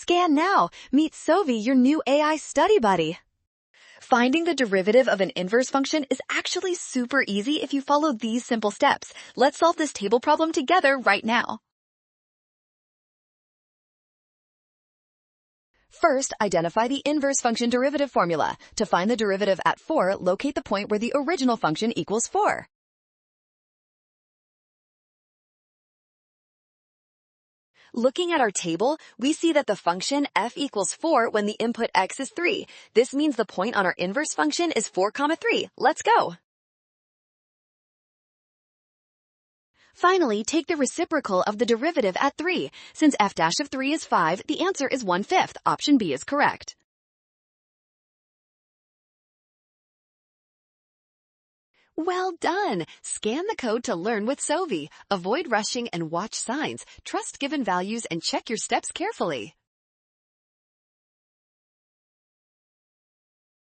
Scan now. Meet Sovi, your new AI study buddy. Finding the derivative of an inverse function is actually super easy if you follow these simple steps. Let's solve this table problem together right now. First, identify the inverse function derivative formula. To find the derivative at 4, locate the point where the original function equals 4. Looking at our table, we see that the function f equals 4 when the input x is 3. This means the point on our inverse function is 4, 3. Let's go! Finally, take the reciprocal of the derivative at 3. Since f dash of 3 is 5, the answer is 1/5. Option B is correct. Well done! Scan the code to learn with Sovi. Avoid rushing and watch signs. Trust given values and check your steps carefully.